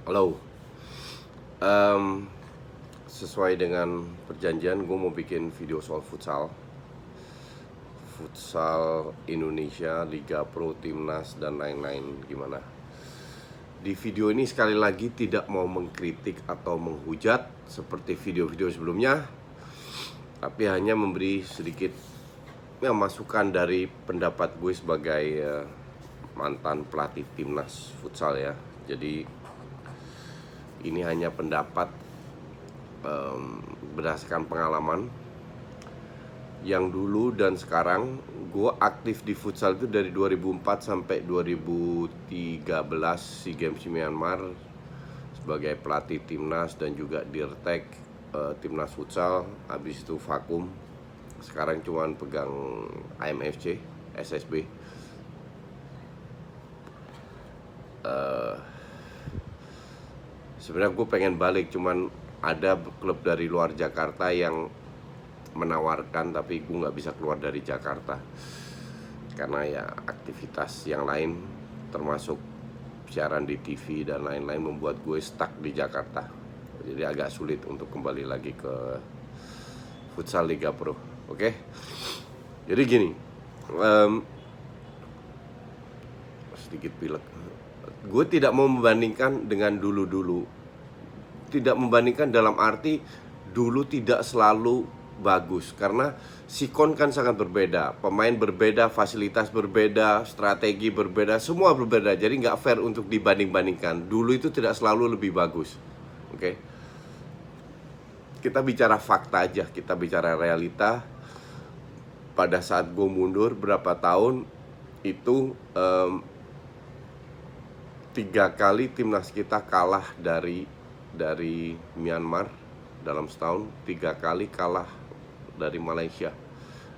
Halo. Em, Sesuai dengan perjanjian, gue mau bikin video soal futsal. Futsal Indonesia, Liga Pro, Timnas, dan lain-lain. Gimana? Di video ini sekali lagi tidak mau mengkritik atau menghujat seperti video-video sebelumnya, tapi hanya memberi sedikit masukan dari pendapat gue sebagai mantan pelatih Timnas futsal ya. Jadi ini hanya pendapat berdasarkan pengalaman yang dulu dan sekarang. Gue aktif di futsal itu dari 2004 sampai 2013 SEA Games Myanmar sebagai pelatih timnas dan juga dirtek timnas futsal. Habis itu vakum. Sekarang cuman pegang AMFC, SSB. Sebenarnya gue pengen balik, cuman ada klub dari luar Jakarta yang menawarkan, tapi gue nggak bisa keluar dari Jakarta karena ya aktivitas yang lain termasuk siaran di TV dan lain-lain membuat gue stuck di Jakarta. Jadi agak sulit untuk kembali lagi ke futsal Liga Pro. Oke? Jadi gini, sedikit pilek. Gue tidak mau membandingkan dengan dulu-dulu. Tidak membandingkan dalam arti dulu tidak selalu bagus, karena sikon kan sangat berbeda, pemain berbeda, fasilitas berbeda, strategi berbeda, semua berbeda. Jadi nggak fair untuk dibanding-bandingkan. Dulu itu tidak selalu lebih bagus. Oke? Kita bicara fakta aja, kita bicara realita. Pada saat gue mundur berapa tahun itu 3 kali timnas kita kalah dari Myanmar dalam setahun. 3 kali kalah dari Malaysia,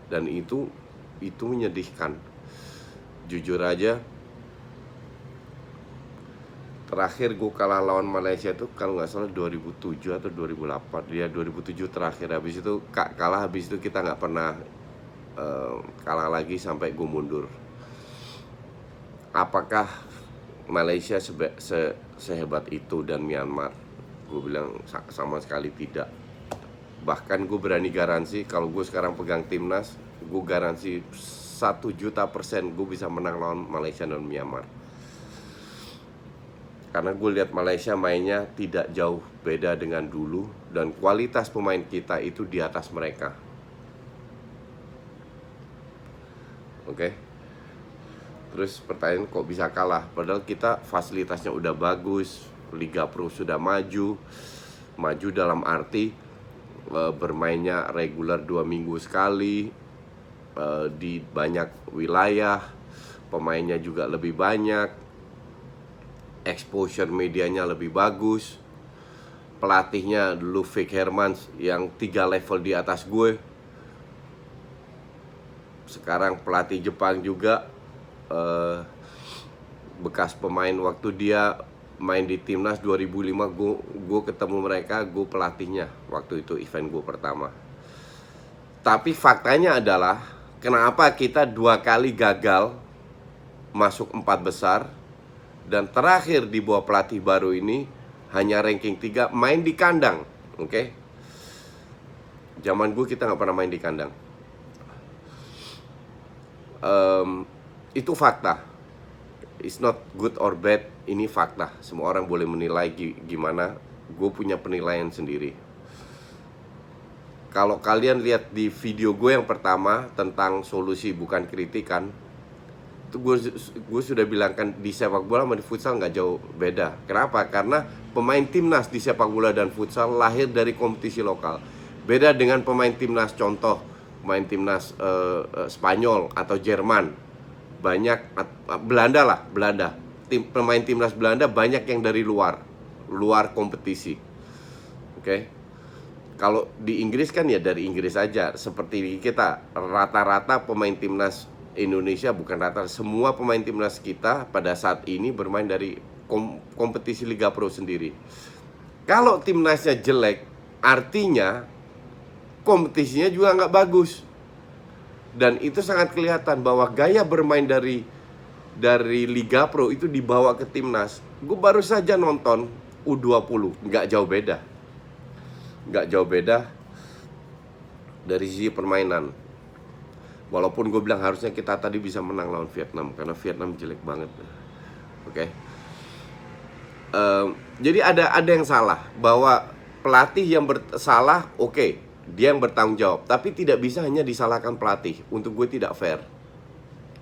dan itu menyedihkan. Jujur aja, terakhir gue kalah lawan Malaysia itu kalau nggak salah 2007 atau 2008. Dia 2007 terakhir. Habis itu kalah, habis itu kita nggak pernah kalah lagi sampai gue mundur. Apakah Malaysia sehebat itu dan Myanmar? Gue bilang sama sekali tidak. Bahkan gue berani garansi, kalau gue sekarang pegang timnas, gue garansi 1.000.000% gue bisa menang lawan Malaysia dan Myanmar. Karena gue lihat Malaysia mainnya tidak jauh beda dengan dulu, dan kualitas pemain kita itu di atas mereka. Oke? Terus pertanyaan, kok bisa kalah? Padahal kita fasilitasnya udah bagus, Liga Pro sudah maju dalam arti bermainnya reguler 2 minggu sekali, di banyak wilayah, pemainnya juga lebih banyak, exposure medianya lebih bagus, pelatihnya dulu Vic Hermans yang 3 level di atas gue. Sekarang pelatih Jepang juga, bekas pemain waktu dia main di timnas 2005, gue ketemu mereka, gue pelatihnya waktu itu event gue pertama. Tapi faktanya adalah kenapa kita 2 kali gagal masuk 4 besar, dan terakhir di bawah pelatih baru ini hanya ranking 3 main di kandang. Oke? Zaman gue kita nggak pernah main di kandang. Itu fakta. It's not good or bad, ini fakta. Semua orang boleh menilai gimana. Gue punya penilaian sendiri. Kalau kalian lihat di video gue yang pertama tentang solusi bukan kritikan, itu gue sudah bilang kan, di sepak bola sama di futsal nggak jauh beda. Kenapa? Karena pemain timnas di sepak bola dan futsal lahir dari kompetisi lokal. Beda dengan pemain timnas, contoh pemain timnas Spanyol atau Jerman, banyak, Belanda. Pemain timnas Belanda banyak yang dari luar kompetisi. Oke? Kalau di Inggris kan ya dari Inggris aja. Seperti kita, rata-rata pemain timnas Indonesia, bukan rata, semua pemain timnas kita pada saat ini bermain dari kompetisi Liga Pro sendiri. Kalau timnasnya jelek, artinya kompetisinya juga nggak bagus. Dan itu sangat kelihatan bahwa gaya bermain dari Liga Pro itu dibawa ke timnas. Gue baru saja nonton U20, nggak jauh beda dari sisi permainan. Walaupun gue bilang harusnya kita tadi bisa menang lawan Vietnam, karena Vietnam jelek banget. Oke. Jadi ada yang salah, bahwa pelatih yang bersalah, oke, dia yang bertanggung jawab, tapi tidak bisa hanya disalahkan pelatih. Untuk gue tidak fair.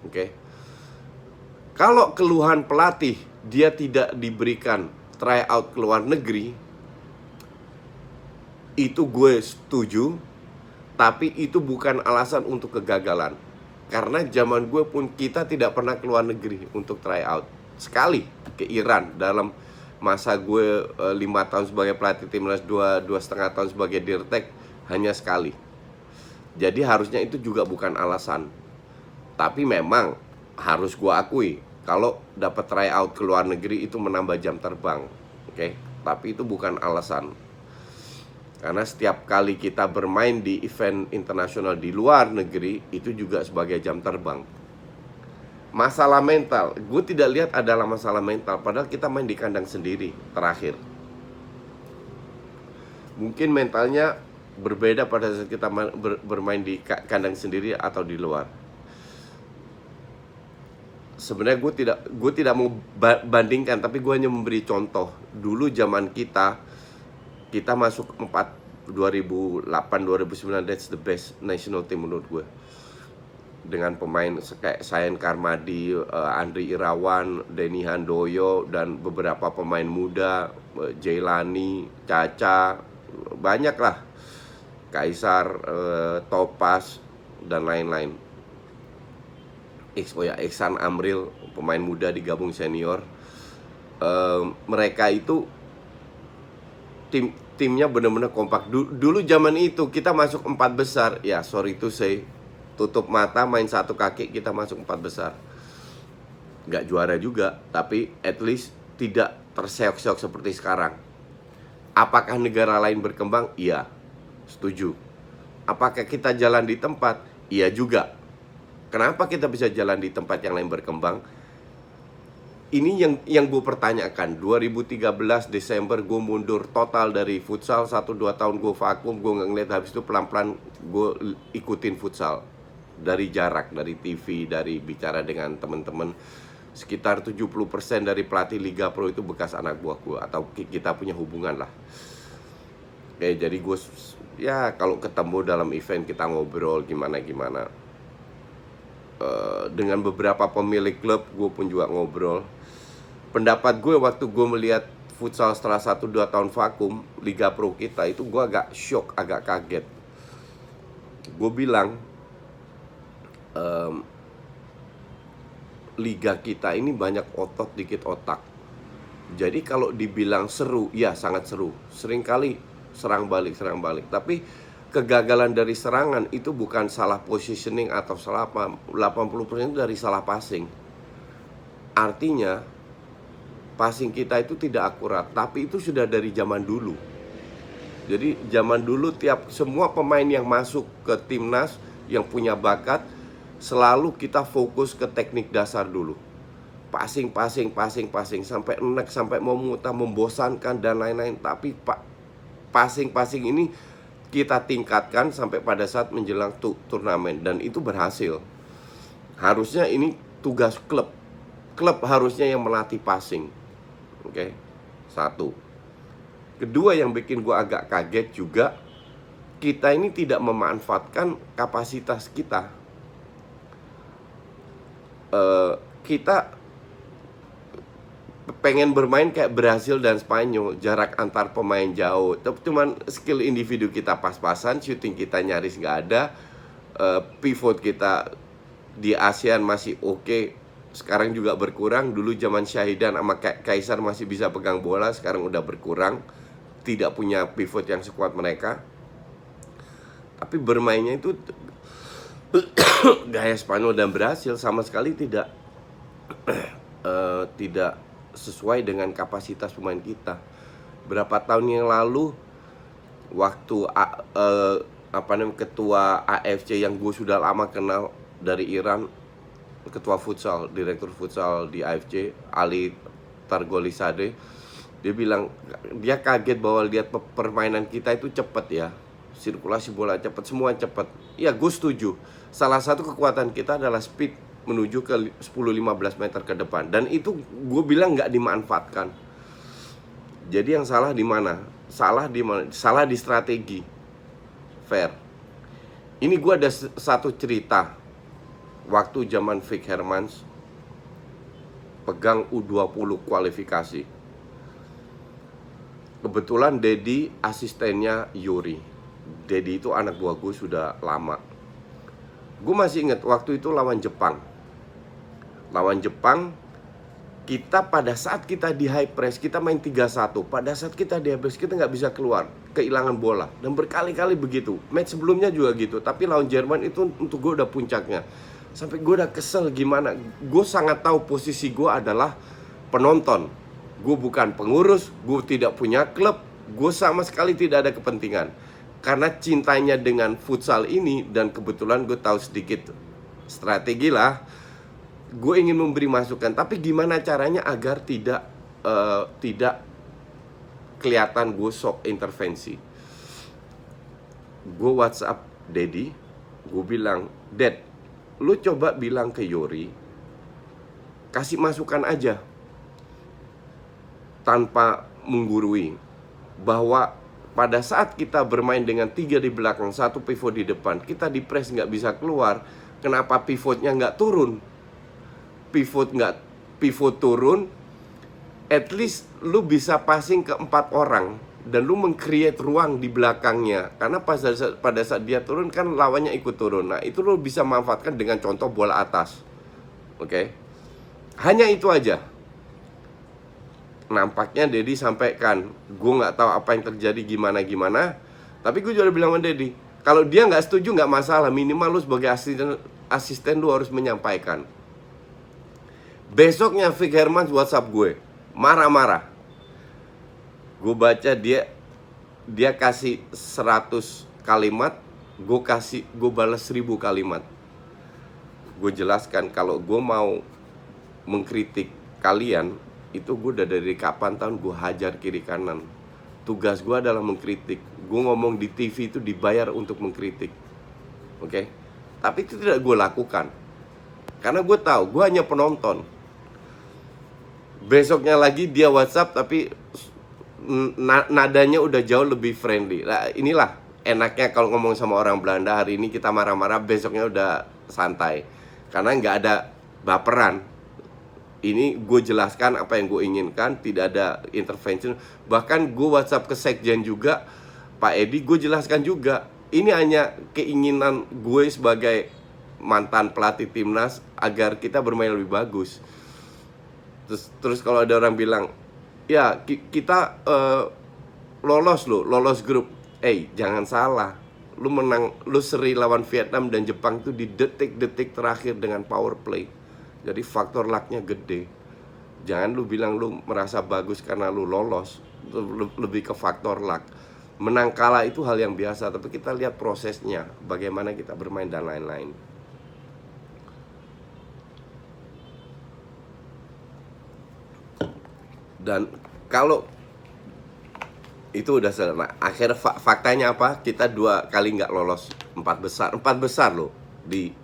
Oke. Kalau keluhan pelatih dia tidak diberikan tryout ke luar negeri, itu gue setuju, tapi itu bukan alasan untuk kegagalan. Karena zaman gue pun kita tidak pernah ke luar negeri untuk tryout. Sekali ke Iran dalam masa gue 5 tahun sebagai pelatih timnas, 2,5 tahun sebagai dirtek, hanya sekali. Jadi harusnya itu juga bukan alasan. Tapi memang harus gue akui, kalau dapat tryout ke luar negeri itu menambah jam terbang. Oke? Tapi itu bukan alasan. Karena setiap kali kita bermain di event internasional di luar negeri, itu juga sebagai jam terbang. Masalah mental, gue tidak lihat adalah masalah mental, padahal kita main di kandang sendiri terakhir. Mungkin mentalnya berbeda pada saat kita bermain di kandang sendiri atau di luar. Sebenarnya gue tidak mau bandingkan, tapi gue hanya memberi contoh. Dulu zaman kita masuk 2008 2009, that's the best national team menurut gue. Dengan pemain kayak Sayan Karmadi, Andri Irawan, Denny Handoyo, dan beberapa pemain muda, Jailani, Caca, banyak lah, Kaisar, Topas, dan lain-lain. Iksan Amril, pemain muda digabung senior. Mereka itu timnya benar-benar kompak. Dulu zaman itu kita masuk 4 besar, ya sorry to say, tutup mata main satu kaki kita masuk 4 besar. Nggak juara juga, tapi at least tidak terseok-seok seperti sekarang. Apakah negara lain berkembang? Iya, setuju. Apakah kita jalan di tempat? Iya juga. Kenapa kita bisa jalan di tempat yang lain berkembang? Ini yang gue pertanyakan. 2013 Desember gue mundur total dari futsal. 1-2 tahun gue vakum, gue nggak ngeliat. Habis itu pelan-pelan gue ikutin futsal dari jarak, dari TV, dari bicara dengan teman-teman. Sekitar 70% dari pelatih Liga Pro itu bekas anak buah gue, atau kita punya hubungan lah. Oke, jadi gue ya kalau ketemu dalam event kita ngobrol gimana-gimana. Dengan beberapa pemilik klub gue pun juga ngobrol. Pendapat gue waktu gue melihat futsal setelah 1-2 tahun vakum Liga Pro kita, itu gue agak shock, agak kaget. Gue bilang liga kita ini banyak otot, dikit otak. Jadi kalau dibilang seru, ya sangat seru. Seringkali serang balik. Tapi kegagalan dari serangan itu bukan salah positioning atau salah apa. 80% itu dari salah passing. Artinya passing kita itu tidak akurat, tapi itu sudah dari zaman dulu. Jadi zaman dulu semua pemain yang masuk ke timnas yang punya bakat, selalu kita fokus ke teknik dasar dulu. Passing sampai enek, sampai mau muntah, membosankan dan lain-lain. Tapi passing ini kita tingkatkan sampai pada saat menjelang turnamen, dan itu berhasil. Harusnya ini tugas klub harusnya yang melatih passing. Oke. Satu. Kedua yang bikin gue agak kaget juga, kita ini tidak memanfaatkan kapasitas kita. Kita pengen bermain kayak Brasil dan Spanyol, jarak antar pemain jauh. Cuman skill individu kita pas-pasan, shooting kita nyaris nggak ada. Pivot kita di ASEAN masih oke. Sekarang juga berkurang. Dulu zaman Syahidan sama Kaisar masih bisa pegang bola, sekarang udah berkurang. Tidak punya pivot yang sekuat mereka. Tapi bermainnya itu gaya Spanyol dan Brasil sama sekali tidak sesuai dengan kapasitas pemain kita. Berapa tahun yang lalu, waktu ketua AFC yang gue sudah lama kenal dari Iran, ketua futsal, direktur futsal di AFC, Ali Targolisade, Dia bilang dia kaget bahwa lihat permainan kita itu cepat ya, sirkulasi bola cepat, semua cepat. Ya gue setuju. Salah satu kekuatan kita adalah speed menuju ke 10-15 meter ke depan, dan itu gue bilang nggak dimanfaatkan. Jadi yang salah di mana? Salah di mana? Salah di strategi. Fair. Ini gue ada satu cerita. Waktu zaman Vic Hermans pegang U20 kualifikasi. Kebetulan Dedi asistennya Yuri. Dedi itu anak buah gue sudah lama. Gue masih ingat waktu itu lawan Jepang. Lawan Jepang, kita pada saat kita di high press, kita main 3-1. Pada saat kita di high press, kita nggak bisa keluar, kehilangan bola. Dan berkali-kali begitu. Match sebelumnya juga gitu. Tapi lawan Jerman itu untuk gue udah puncaknya. Sampai gue udah kesel gimana. Gue sangat tahu posisi gue adalah penonton. Gue bukan pengurus, gue tidak punya klub, gue sama sekali tidak ada kepentingan. Karena cintanya dengan futsal ini, dan kebetulan gue tahu sedikit strategi lah, gue ingin memberi masukan. Tapi gimana caranya agar tidak kelihatan gue sok intervensi. Gue WhatsApp Dedi, gue bilang, Dad, lu coba bilang ke Yori, kasih masukan aja tanpa menggurui, bahwa pada saat kita bermain dengan 3 di belakang, 1 pivot di depan, kita di press nggak bisa keluar. Kenapa pivotnya nggak turun? Pivot turun, at least lu bisa passing ke 4 orang dan lu meng-create ruang di belakangnya. Karena pada saat dia turun kan lawannya ikut turun. Nah itu lu bisa manfaatkan dengan contoh bola atas. Oke? Hanya itu aja. Nampaknya Dedi sampaikan, gue nggak tahu apa yang terjadi gimana. Tapi gue juga bilang sama Dedi, kalau dia nggak setuju nggak masalah, minimal lu sebagai asisten lu harus menyampaikan. Besoknya Vic Hermans WhatsApp gue, marah-marah. Gue baca dia kasih 100 kalimat, gue balas 1000 kalimat. Gue jelaskan kalau gue mau mengkritik kalian, itu gue udah dari kapan tahun gue hajar kiri kanan. Tugas gue adalah mengkritik. Gue ngomong di TV itu dibayar untuk mengkritik. Oke? Tapi itu tidak gue lakukan, karena gue tahu gue hanya penonton. Besoknya lagi dia WhatsApp, tapi nadanya udah jauh lebih friendly. Nah, inilah enaknya kalau ngomong sama orang Belanda. Hari ini kita marah-marah, besoknya udah santai, karena nggak ada baperan. Ini gue jelaskan apa yang gue inginkan, tidak ada intervention. Bahkan gue WhatsApp ke Sekjen juga, Pak Edi, gue jelaskan juga, ini hanya keinginan gue sebagai mantan pelatih timnas agar kita bermain lebih bagus. Terus kalau ada orang bilang, ya kita lolos grup. Jangan salah, lu seri lawan Vietnam dan Jepang itu di detik-detik terakhir dengan power play. Jadi faktor lucknya gede. Jangan lu bilang lu merasa bagus karena lu lolos. Lebih ke faktor luck. Menang kalah itu hal yang biasa, tapi kita lihat prosesnya, bagaimana kita bermain dan lain-lain. Dan kalau itu udah selesai. Nah, akhir faktanya apa? Kita 2 kali nggak lolos 4 besar loh di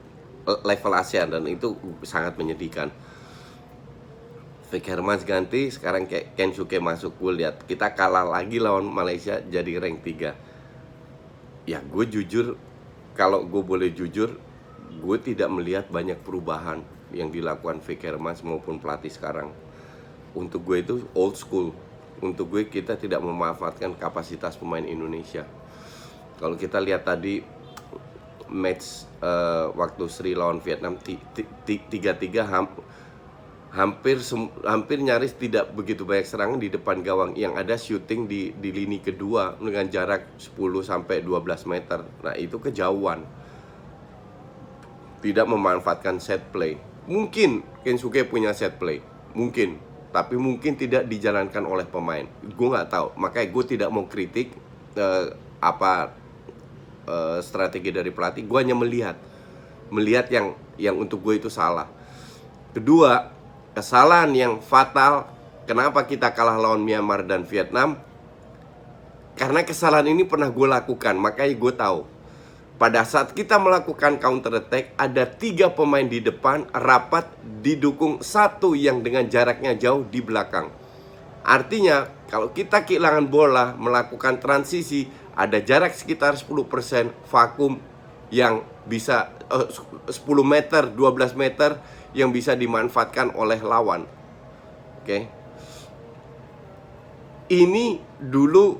level ASEAN, dan itu sangat menyedihkan. Vic Hermans ganti, sekarang kayak Kensuke masuk. Gue lihat kita kalah lagi lawan Malaysia, jadi rank 3. Ya gue jujur, kalau gue boleh jujur, gue tidak melihat banyak perubahan yang dilakukan Vic Hermans maupun pelatih sekarang. Untuk gue itu old school. Untuk gue kita tidak memanfaatkan kapasitas pemain Indonesia. Kalau kita lihat tadi match waktu Sri lawan Vietnam 3-3, hampir nyaris tidak begitu banyak serangan di depan gawang. Yang ada shooting di lini kedua dengan jarak 10-12 meter. Nah itu kejauhan. Tidak memanfaatkan set play. Mungkin Kensuke punya set play, mungkin, tapi mungkin tidak dijalankan oleh pemain. Gue nggak tahu, makanya gue tidak mau kritik strategi dari pelatih. Gue hanya melihat yang untuk gue itu salah. Kedua, kesalahan yang fatal Kenapa kita kalah lawan Myanmar dan Vietnam? Karena kesalahan ini pernah gue lakukan, makanya gue tahu. Pada saat kita melakukan counter attack, ada 3 pemain di depan rapat didukung 1 yang dengan jaraknya jauh di belakang. Artinya, kalau kita kehilangan bola, melakukan transisi, ada jarak sekitar 10% vakum yang bisa 10 meter, 12 meter yang bisa dimanfaatkan oleh lawan. Oke. Ini dulu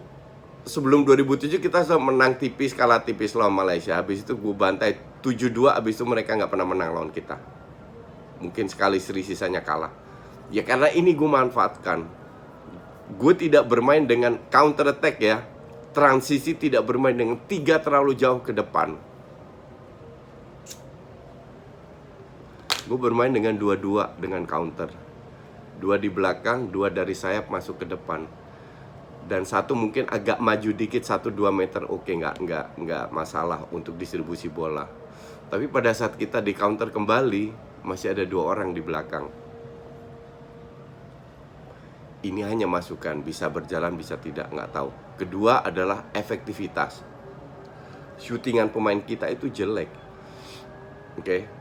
sebelum 2007 kita sudah menang tipis, kalah tipis lawan Malaysia. Habis itu gue bantai 7-2, habis itu mereka nggak pernah menang lawan kita. Mungkin sekali seri, sisanya kalah. Ya karena ini gue manfaatkan. Gue tidak bermain dengan counter attack ya. Transisi tidak bermain dengan 3 terlalu jauh ke depan. Gue bermain dengan 2-2 dengan counter. 2 di belakang, 2 dari sayap masuk ke depan. Dan 1 mungkin agak maju dikit 1-2 meter, oke, nggak masalah untuk distribusi bola. Tapi pada saat kita di counter kembali, masih ada 2 orang di belakang. Ini hanya masukan, bisa berjalan bisa tidak, nggak tahu. Kedua adalah efektivitas. Shootingan pemain kita itu jelek. Oke.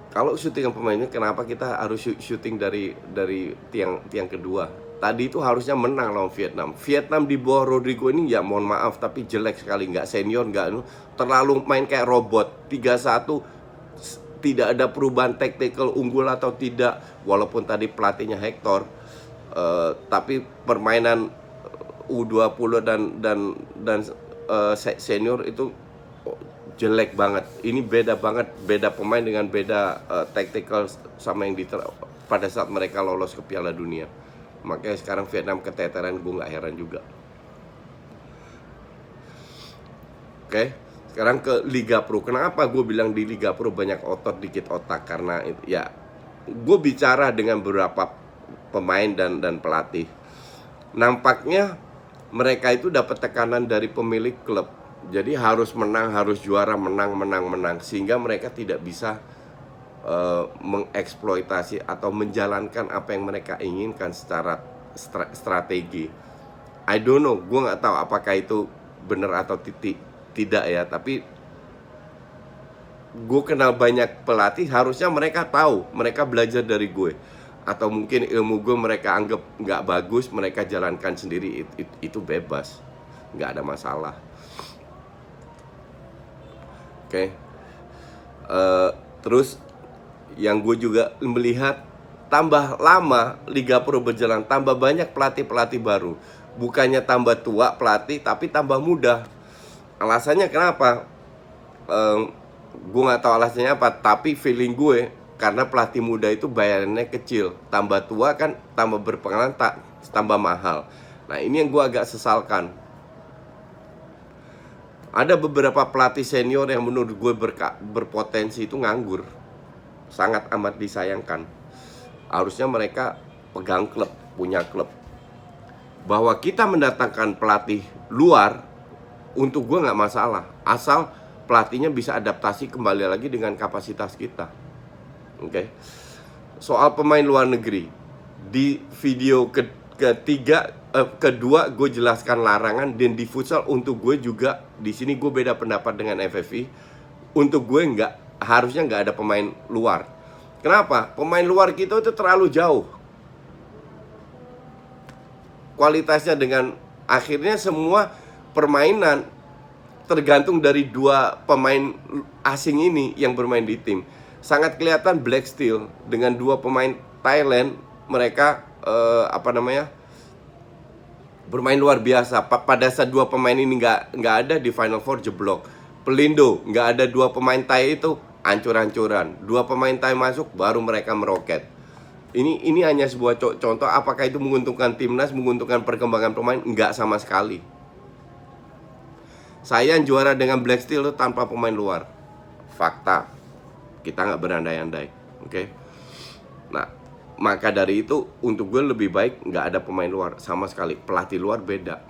Kalau shootingan pemainnya, kenapa kita harus shooting dari tiang kedua? Tadi itu harusnya menang lawan Vietnam. Vietnam di bawah Rodrigo ini ya mohon maaf tapi jelek sekali, nggak senior, nggak terlalu main kayak robot. 3-1, tidak ada perubahan tactical unggul atau tidak. Walaupun tadi pelatihnya Hector, tapi permainan U20 dan senior itu jelek banget. Ini beda banget, beda pemain dengan beda tactical sama yang pada saat mereka lolos ke Piala Dunia. Makanya sekarang Vietnam keteteran, gue nggak heran juga. Oke, sekarang ke Liga Pro. Kenapa gue bilang di Liga Pro banyak otot dikit otak? Karena ya gue bicara dengan beberapa pemain dan pelatih. Nampaknya mereka itu dapat tekanan dari pemilik klub. Jadi harus menang, harus juara, menang. Sehingga mereka tidak bisa mengeksploitasi atau menjalankan apa yang mereka inginkan secara strategi. I don't know, gue nggak tahu apakah itu benar atau tidak ya. Tapi gue kenal banyak pelatih, harusnya mereka tahu, mereka belajar dari gue. Atau mungkin ilmu gue mereka anggap nggak bagus, mereka jalankan sendiri, itu bebas, nggak ada masalah. Oke. Terus yang gue juga melihat, tambah lama Liga Pro berjalan, tambah banyak pelatih-pelatih baru. Bukannya tambah tua pelatih, tapi tambah muda. Alasannya kenapa? Gue nggak tahu alasannya apa, tapi feeling gue karena pelatih muda itu bayarannya kecil. Tambah tua kan, tambah berpengalaman, tambah mahal. Nah ini yang gue agak sesalkan. Ada beberapa pelatih senior yang menurut gue berpotensi itu nganggur. Sangat amat disayangkan. Harusnya mereka pegang klub, punya klub. Bahwa kita mendatangkan pelatih luar, untuk gue nggak masalah, asal pelatihnya bisa adaptasi kembali lagi dengan kapasitas kita. Oke. Soal pemain luar negeri, di video kedua gue jelaskan larangan, dan di futsal untuk gue juga di sini gue beda pendapat dengan FFI. Untuk gue harusnya nggak ada pemain luar. Kenapa? Pemain luar kita itu terlalu jauh kualitasnya, dengan akhirnya semua permainan tergantung dari 2 pemain asing ini yang bermain di tim. Sangat kelihatan Black Steel dengan 2 pemain Thailand, mereka bermain luar biasa. Pada saat 2 pemain ini nggak ada di Final Four, jeblok. Pelindo nggak ada 2 pemain Thai itu hancur-hancuran. 2 pemain Thai masuk baru mereka meroket. Ini hanya sebuah contoh. Apakah itu menguntungkan timnas, menguntungkan perkembangan pemain? Nggak sama sekali. Saya juara dengan Black Steel itu tanpa pemain luar. Fakta. Kita nggak berandai-andai. Oke. Nah, maka dari itu untuk gue lebih baik nggak ada pemain luar sama sekali. Pelatih luar beda.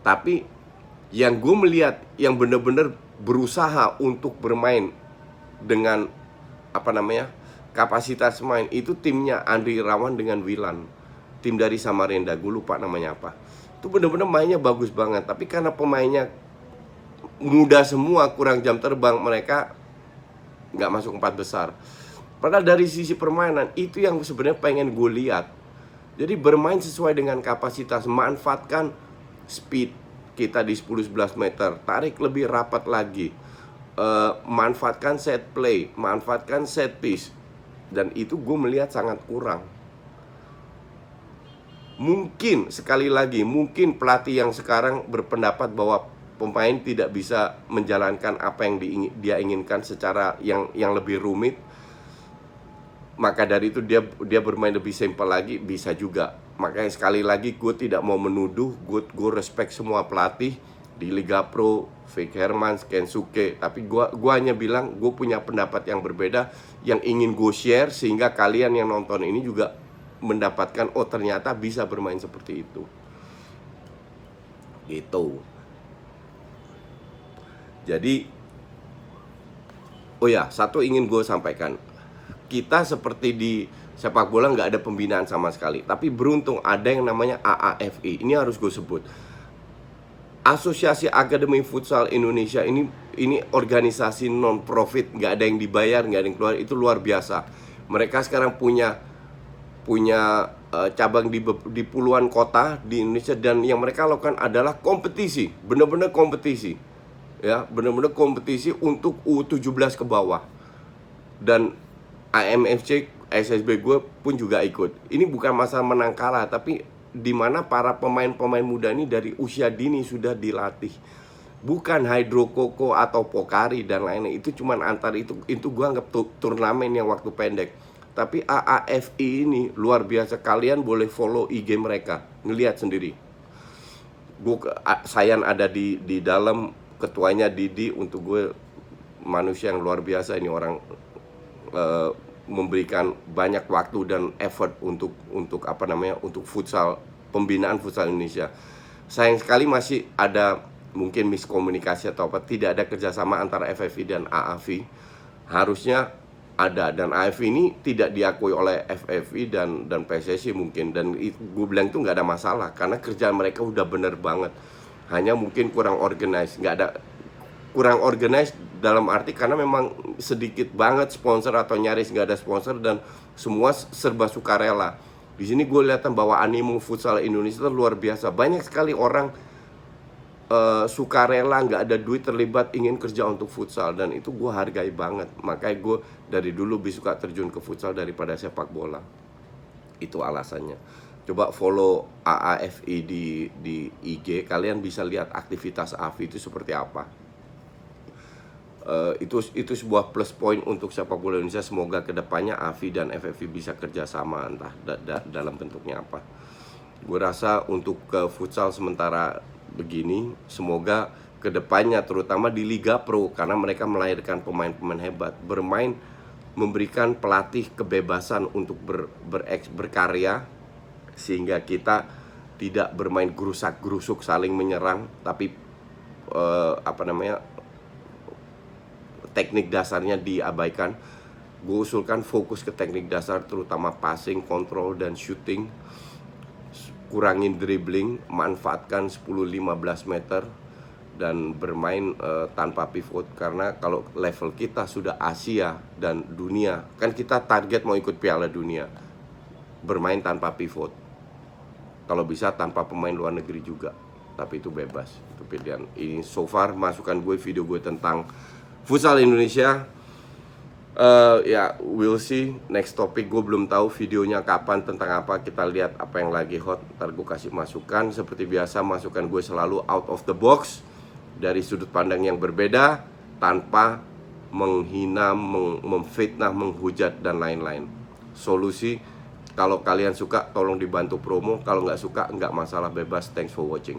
Tapi yang gue melihat yang benar-benar berusaha untuk bermain dengan kapasitas main itu timnya Andri Irawan dengan Wilan. tim dari Samarinda, gue lupa namanya apa. Itu bener-bener mainnya bagus banget, tapi karena pemainnya muda semua, kurang jam terbang, mereka nggak masuk 4 besar. Padahal dari sisi permainan itu yang sebenarnya pengen gue lihat. Jadi bermain sesuai dengan kapasitas, manfaatkan speed kita di 10-11 meter, tarik lebih rapat lagi, manfaatkan set play, manfaatkan set piece. Dan itu gue melihat sangat kurang. Mungkin sekali lagi, mungkin pelatih yang sekarang berpendapat bahwa pemain tidak bisa menjalankan apa yang dia inginkan secara yang lebih rumit. Maka dari itu dia bermain lebih simpel lagi, bisa juga. Makanya sekali lagi gue tidak mau menuduh, gue respect semua pelatih di Liga Pro, Vic Hermans, Kensuke. Tapi gue hanya bilang gue punya pendapat yang berbeda yang ingin gue share, sehingga kalian yang nonton ini juga mendapatkan, oh ternyata bisa bermain seperti itu. Gitu. Jadi, oh ya, satu ingin gue sampaikan. Kita seperti di sepak bola nggak ada pembinaan sama sekali. Tapi beruntung ada yang namanya AAFI. Ini harus gue sebut. Asosiasi Akademi Futsal Indonesia ini organisasi non-profit. Nggak ada yang dibayar, nggak ada yang keluar. Itu luar biasa. Mereka sekarang punya cabang di puluhan kota di Indonesia. Dan yang mereka lakukan adalah kompetisi. Benar-benar kompetisi. Ya, benar-benar kompetisi untuk U17 ke bawah. Dan AMFC, SSB gue pun juga ikut. Ini bukan masalah menang kalah, tapi di mana para pemain-pemain muda ini dari usia dini sudah dilatih. Bukan hydrokoko atau pokari dan lainnya. Itu cuman antar itu gue anggap turnamen yang waktu pendek. Tapi AAFI ini luar biasa. Kalian boleh follow IG mereka, ngelihat sendiri. Sayan ada di dalam, ketuanya Didi. Untuk gue manusia yang luar biasa ini orang. Memberikan banyak waktu dan effort untuk untuk futsal, pembinaan futsal Indonesia. Sayang sekali masih ada mungkin miskomunikasi atau apa, tidak ada kerjasama antara FFI dan AAFI. Harusnya ada, dan AAFI ini tidak diakui oleh FFI dan PSSI mungkin. Dan gue bilang itu nggak ada masalah, karena kerjaan mereka udah bener banget. Hanya mungkin kurang organize, kurang organize dalam arti karena memang sedikit banget sponsor atau nyaris nggak ada sponsor, dan semua serba sukarela. Di sini gue lihat bahwa animo futsal Indonesia itu luar biasa. Banyak sekali orang sukarela, nggak ada duit, terlibat ingin kerja untuk futsal, dan itu gue hargai banget. Makanya gue dari dulu lebih suka terjun ke futsal daripada sepak bola. Itu alasannya. Coba follow AAFI di IG, kalian bisa lihat aktivitas AFI itu seperti apa. Itu sebuah plus point untuk sepak bola Indonesia. Semoga kedepannya AFI dan FFI bisa kerjasama, entah dalam bentuknya apa. Gue rasa untuk futsal sementara begini, semoga kedepannya terutama di Liga Pro, karena mereka melahirkan pemain-pemain hebat, bermain, memberikan pelatih kebebasan untuk berkarya, sehingga kita tidak bermain gerusak-gerusuk saling menyerang, tapi teknik dasarnya diabaikan. Gue usulkan fokus ke teknik dasar, terutama passing, kontrol, dan shooting. Kurangin dribbling, manfaatkan 10-15 meter, dan bermain tanpa pivot. Karena kalau level kita sudah Asia dan dunia, kan kita target mau ikut Piala Dunia, bermain tanpa pivot. Kalau bisa tanpa pemain luar negeri juga, tapi itu bebas, itu pilihan. Ini so far masukan gue, video gue tentang futsal Indonesia. Ya, we'll see. Next topic gue belum tahu videonya kapan, tentang apa. Kita lihat apa yang lagi hot, ntar gue kasih masukan. Seperti biasa, masukan gue selalu out of the box, dari sudut pandang yang berbeda, tanpa menghina, memfitnah, menghujat, dan lain-lain. Solusi, kalau kalian suka tolong dibantu promo, kalau nggak suka nggak masalah, bebas. Thanks for watching.